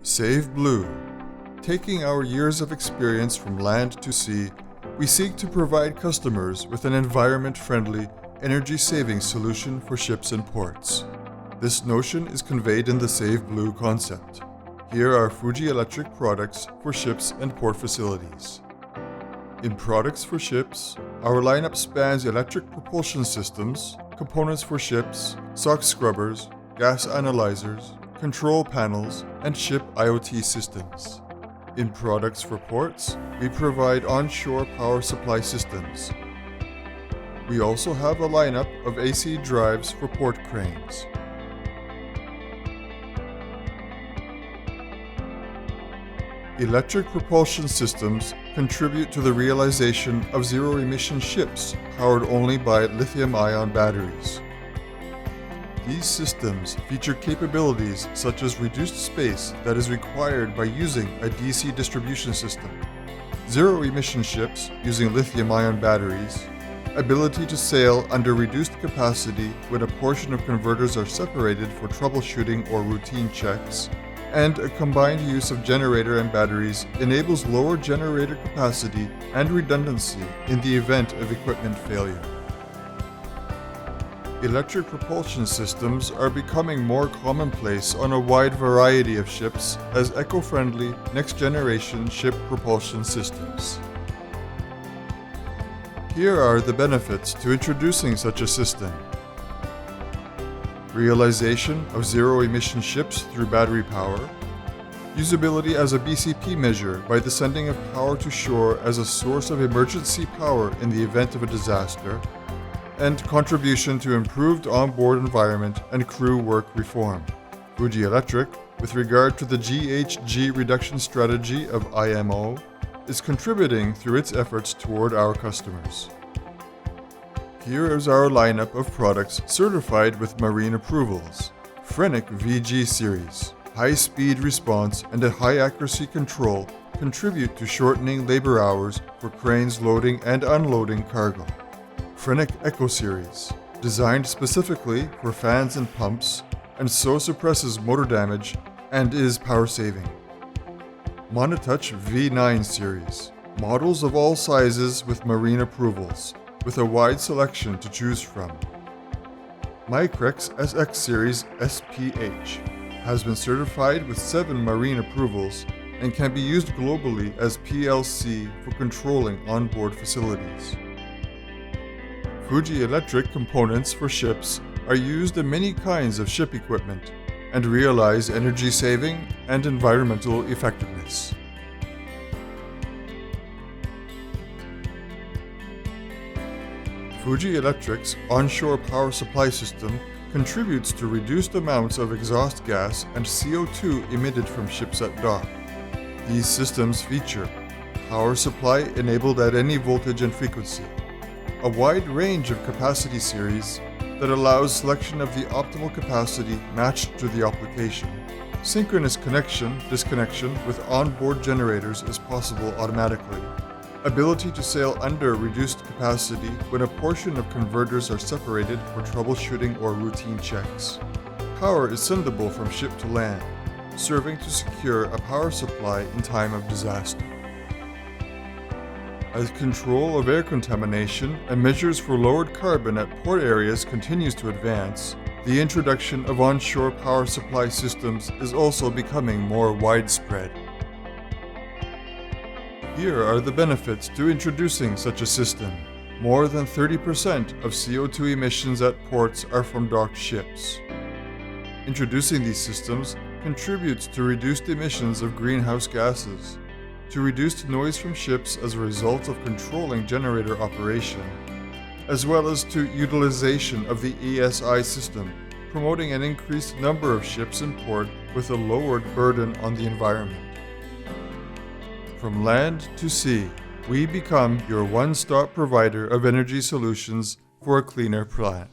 SaveBlue. Taking our years of experience from land to sea, we seek to provide customers with an environment-friendly, energy-saving solution for ships and ports. This notion is conveyed in the SaveBlue concept. Here are Fuji Electric products for ships and port facilities. In products for ships, our lineup spans electric propulsion systems, components for ships, SOx scrubbers, gas analyzers, control panels, and ship IoT systems. In products for ports, we provide onshore power supply systems. We also have a lineup of AC drives for port cranes. Electric propulsion systems contribute to the realization of zero-emission ships powered only by lithium-ion batteries. These systems feature capabilities such as reduced space that is required by using a DC distribution system, zero-emission ships using lithium-ion batteries, ability to sail under reduced capacity when a portion of converters are separated for troubleshooting or routine checks, and a combined use of generator and batteries enables lower generator capacity and redundancy in the event of equipment failure. Electric propulsion systems are becoming more commonplace on a wide variety of ships as eco-friendly, next-generation ship propulsion systems. Here are the benefits to introducing such a system. Realization of zero-emission ships through battery power, usability as a BCP measure by the sending of power to shore as a source of emergency power in the event of a disaster, and contribution to improved onboard environment and crew work reform. Fuji Electric, with regard to the GHG reduction strategy of IMO, is contributing through its efforts toward our customers. Here is our lineup of products certified with marine approvals. Frenic VG series, high-speed response and a high-accuracy control contribute to shortening labor hours for cranes loading and unloading cargo. Frenic Eco series, designed specifically for fans and pumps, and so suppresses motor damage and is power-saving. Monotouch V9 series, models of all sizes with marine approvals, with a wide selection to choose from. Micrex SX series SPH has been certified with 7 marine approvals and can be used globally as PLC for controlling onboard facilities. Fuji Electric components for ships are used in many kinds of ship equipment and realize energy saving and environmental effectiveness. Fuji Electric's onshore power supply system contributes to reduced amounts of exhaust gas and CO2 emitted from ships at dock. These systems feature power supply enabled at any voltage and frequency, a wide range of capacity series that allows selection of the optimal capacity matched to the application. Synchronous connection/disconnection with onboard generators is possible automatically. Ability to sail under reduced capacity when a portion of converters are separated for troubleshooting or routine checks. Power is sendable from ship to land, serving to secure a power supply in time of disaster. As control of air contamination and measures for lowered carbon at port areas continues to advance, the introduction of onshore power supply systems is also becoming more widespread. Here are the benefits to introducing such a system. More than 30% of CO2 emissions at ports are from docked ships. Introducing these systems contributes to reduced emissions of greenhouse gases, to reduced noise from ships as a result of controlling generator operation, as well as to utilization of the ESI system, promoting an increased number of ships in port with a lowered burden on the environment. From land to sea, we become your one-stop provider of energy solutions for a cleaner planet.